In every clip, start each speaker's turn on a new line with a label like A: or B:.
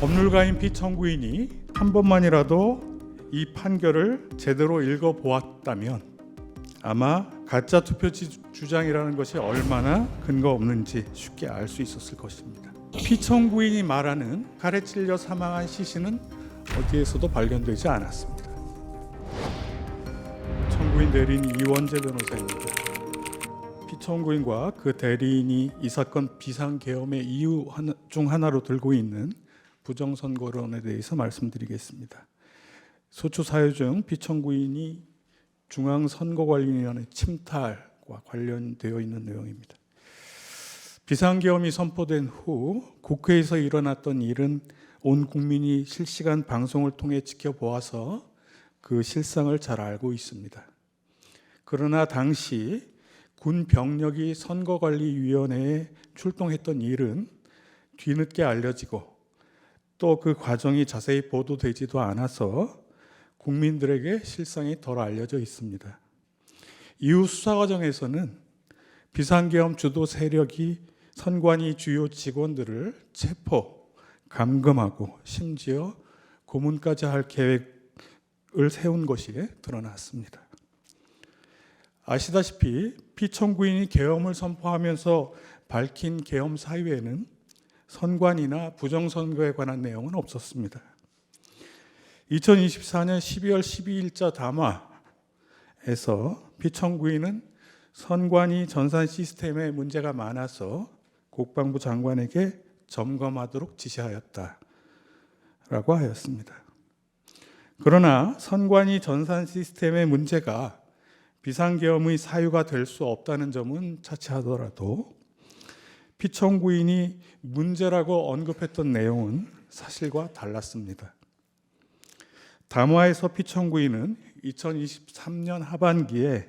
A: 법률가인 피청구인이 한 번만이라도 이 판결을 제대로 읽어보았다면 아마 가짜 투표 주장이라는 것이 얼마나 근거 없는지 쉽게 알 수 있었을 것입니다. 피청구인이 말하는 칼에 찔려 사망한 시신은 어디에서도 발견되지 않았습니다. 청구인 대리인 이원재 변호사입니다. 피청구인과 그 대리인이 이 사건 비상계엄의 이유 중 하나로 들고 있는 부정선거론에 대해서 말씀드리겠습니다. 소추 사유 중 피청구인이 중앙선거관리위원회 침탈과 관련되어 있는 내용입니다. 비상계엄이 선포된 후 국회에서 일어났던 일은 온 국민이 실시간 방송을 통해 지켜보아서 그 실상을 잘 알고 있습니다. 그러나 당시 군 병력이 선거관리위원회에 출동했던 일은 뒤늦게 알려지고 또 그 과정이 자세히 보도되지도 않아서 국민들에게 실상이 덜 알려져 있습니다. 이후 수사 과정에서는 비상계엄 주도 세력이 선관위 주요 직원들을 체포, 감금하고 심지어 고문까지 할 계획을 세운 것이 드러났습니다. 아시다시피 피청구인이 계엄을 선포하면서 밝힌 계엄 사유에는 선관위나 부정선거에 관한 내용은 없었습니다. 2024년 12월 12일자 담화에서 피청구인은 선관위 전산 시스템에 문제가 많아서 국방부 장관에게 점검하도록 지시하였다라고 하였습니다. 그러나 선관위 전산 시스템의 문제가 비상계엄의 사유가 될 수 없다는 점은 차치하더라도 피청구인이 문제라고 언급했던 내용은 사실과 달랐습니다. 담화에서 피청구인은 2023년 하반기에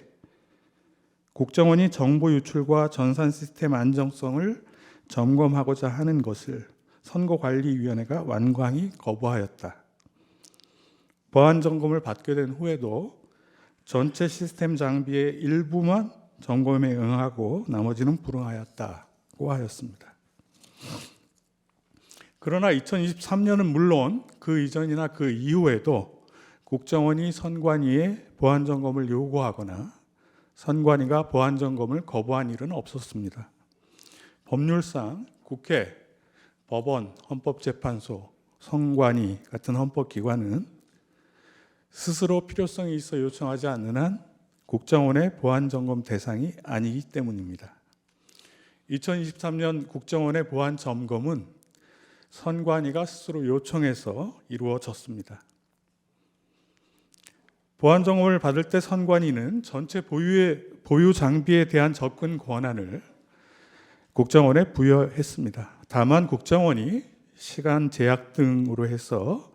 A: 국정원이 정보 유출과 전산 시스템 안정성을 점검하고자 하는 것을 선거관리위원회가 완강히 거부하였다. 보안 점검을 받게 된 후에도 전체 시스템 장비의 일부만 점검에 응하고 나머지는 불응하였다고 하였습니다. 그러나 2023년은 물론 그 이전이나 그 이후에도 국정원이 선관위에 보안 점검을 요구하거나 선관위가 보안 점검을 거부한 일은 없었습니다. 법률상 국회, 법원, 헌법재판소, 선관위 같은 헌법기관은 스스로 필요성이 있어 요청하지 않는 한 국정원의 보안 점검 대상이 아니기 때문입니다. 2023년 국정원의 보안 점검은 선관위가 스스로 요청해서 이루어졌습니다. 보안 점검을 받을 때 선관위는 전체 보유 장비에 대한 접근 권한을 국정원에 부여했습니다. 다만 국정원이 시간 제약 등으로 해서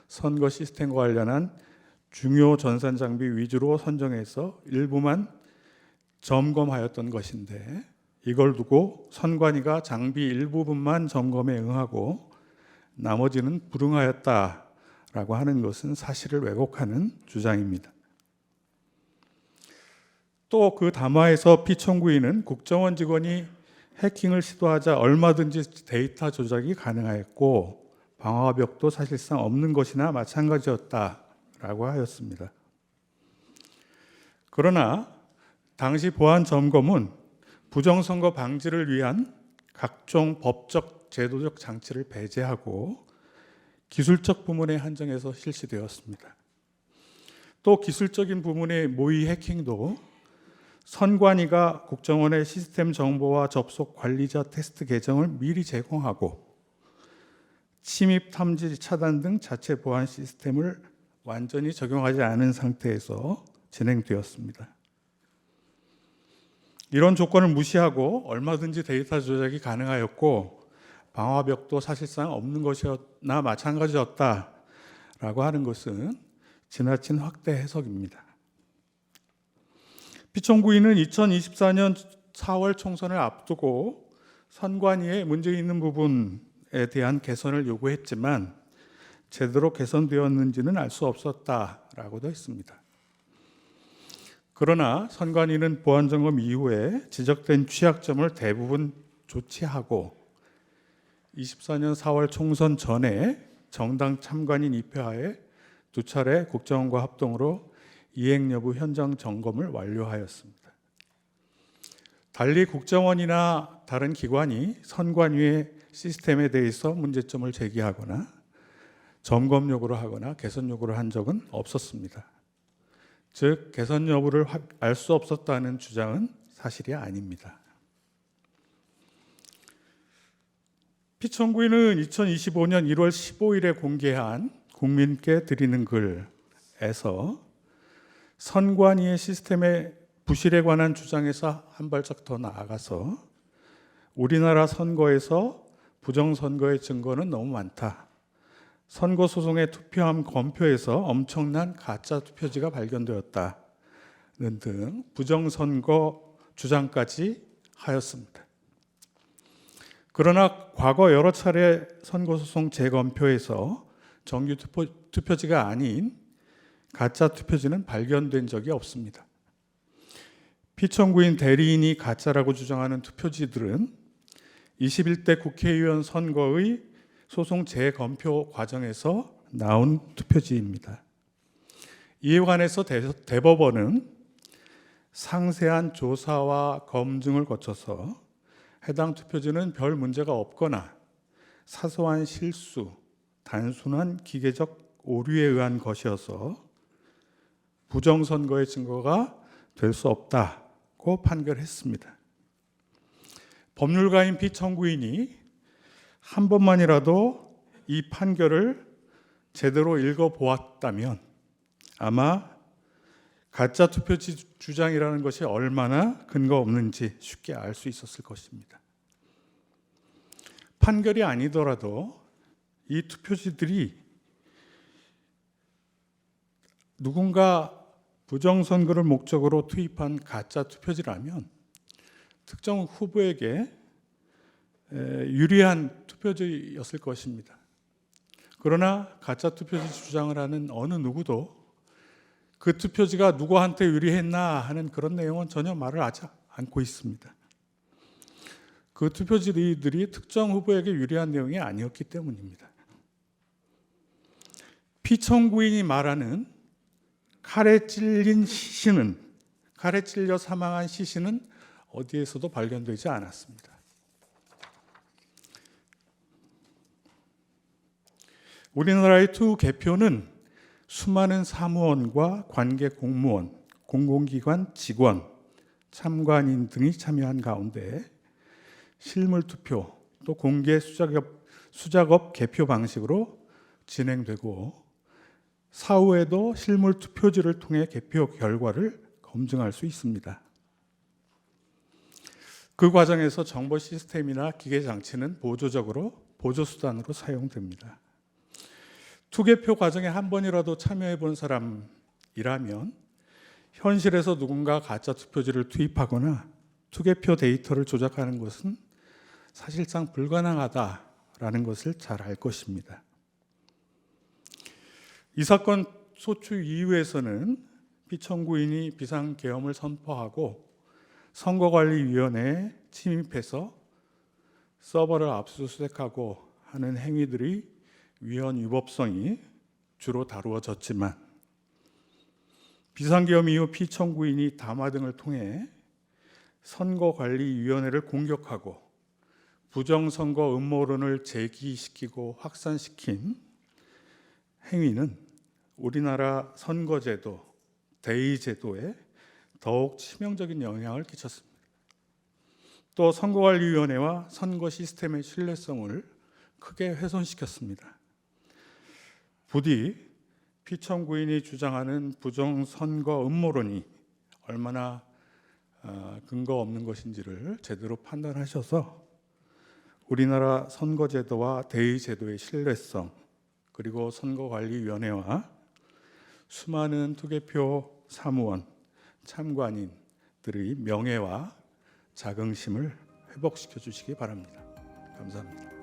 A: 선거 시스템과 관련한 중요 전산 장비 위주로 선정해서 일부만 점검하였던 것인데 이걸 두고 선관위가 장비 일부분만 점검에 응하고 나머지는 불응하였다라고 하는 것은 사실을 왜곡하는 주장입니다. 또 그 담화에서 피청구인은 국정원 직원이 해킹을 시도하자 얼마든지 데이터 조작이 가능하였고 방화벽도 사실상 없는 것이나 마찬가지였다라고 하였습니다. 그러나 당시 보안 점검은 부정선거 방지를 위한 각종 법적, 제도적 장치를 배제하고 기술적 부분에 한정해서 실시되었습니다. 또 기술적인 부분의 모의 해킹도 선관위가 국정원의 시스템 정보와 접속 관리자 테스트 계정을 미리 제공하고 침입 탐지 차단 등 자체 보안 시스템을 완전히 적용하지 않은 상태에서 진행되었습니다. 이런 조건을 무시하고 얼마든지 데이터 조작이 가능하였고 방화벽도 사실상 없는 것이나 마찬가지였다라고 하는 것은 지나친 확대 해석입니다. 피청구인은 2024년 4월 총선을 앞두고 선관위에 문제 있는 부분에 대한 개선을 요구했지만 제대로 개선되었는지는 알 수 없었다라고도 했습니다. 그러나 선관위는 보안점검 이후에 지적된 취약점을 대부분 조치하고 24년 4월 총선 전에 정당 참관인 입회하에 2차례 국정원과 합동으로 이행 여부 현장 점검을 완료하였습니다. 달리 국정원이나 다른 기관이 선관위의 시스템에 대해서 문제점을 제기하거나 점검 요구를 하거나 개선 요구를 한 적은 없었습니다. 즉 개선 여부를 알 수 없었다는 주장은 사실이 아닙니다. 피청구인은 2025년 1월 15일에 공개한 국민께 드리는 글에서 선관위의 시스템의 부실에 관한 주장에서 한 발짝 더 나아가서 우리나라 선거에서 부정선거의 증거는 너무 많다. 선거소송의 투표함 검표에서 엄청난 가짜 투표지가 발견되었다는 등 부정선거 주장까지 하였습니다. 그러나 과거 여러 차례 선거소송 재검표에서 정규 투표지가 아닌 가짜 투표지는 발견된 적이 없습니다. 피청구인 대리인이 가짜라고 주장하는 투표지들은 21대 국회의원 선거의 소송 재검표 과정에서 나온 투표지입니다. 이에 관해서 대법원은 상세한 조사와 검증을 거쳐서 해당 투표지는 별 문제가 없거나 사소한 실수, 단순한 기계적 오류에 의한 것이어서 부정선거의 증거가 될 수 없다고 판결했습니다. 법률가인 피청구인이 한 번만이라도 이 판결을 제대로 읽어보았다면 아마 가짜 투표지 주장이라는 것이 얼마나 근거 없는지 쉽게 알 수 있었을 것입니다. 판결이 아니더라도 이 투표지들이 누군가 부정선거를 목적으로 투입한 가짜 투표지라면 특정 후보에게 유리한 투표지였을 것입니다. 그러나 가짜 투표지 주장을 하는 어느 누구도 그 투표지가 누구한테 유리했나 하는 그런 내용은 전혀 말을 하지 않고 있습니다. 그 투표지들이 특정 후보에게 유리한 내용이 아니었기 때문입니다. 피청구인이 말하는 칼에 찔려 사망한 시신은 어디에서도 발견되지 않았습니다. 우리나라의 투 개표는 수많은 사무원과 관계 공무원, 공공기관 직원, 참관인 등이 참여한 가운데 실물투표 또 공개 수작업 개표 방식으로 진행되고 사후에도 실물투표지를 통해 개표 결과를 검증할 수 있습니다. 그 과정에서 정보 시스템이나 기계 장치는 보조수단으로 사용됩니다. 투개표 과정에 한 번이라도 참여해 본 사람이라면 현실에서 누군가 가짜 투표지를 투입하거나 투개표 데이터를 조작하는 것은 사실상 불가능하다라는 것을 잘 알 것입니다. 이 사건 소추 이후에서는 피청구인이 비상계엄을 선포하고 선거관리위원회에 침입해서 서버를 압수수색하고 하는 행위들이 위헌 위법성이 주로 다루어졌지만 비상계엄 이후 피청구인이 담화 등을 통해 선거관리위원회를 공격하고 부정선거 음모론을 제기시키고 확산시킨 행위는 우리나라 선거제도, 대의제도에 더욱 치명적인 영향을 끼쳤습니다. 또 선거관리위원회와 선거 시스템의 신뢰성을 크게 훼손시켰습니다. 부디 피청구인이 주장하는 부정선거 음모론이 얼마나 근거 없는 것인지를 제대로 판단하셔서 우리나라 선거제도와 대의제도의 신뢰성 그리고 선거관리위원회와 수많은 투개표 사무원, 참관인들의 명예와 자긍심을 회복시켜 주시기 바랍니다. 감사합니다.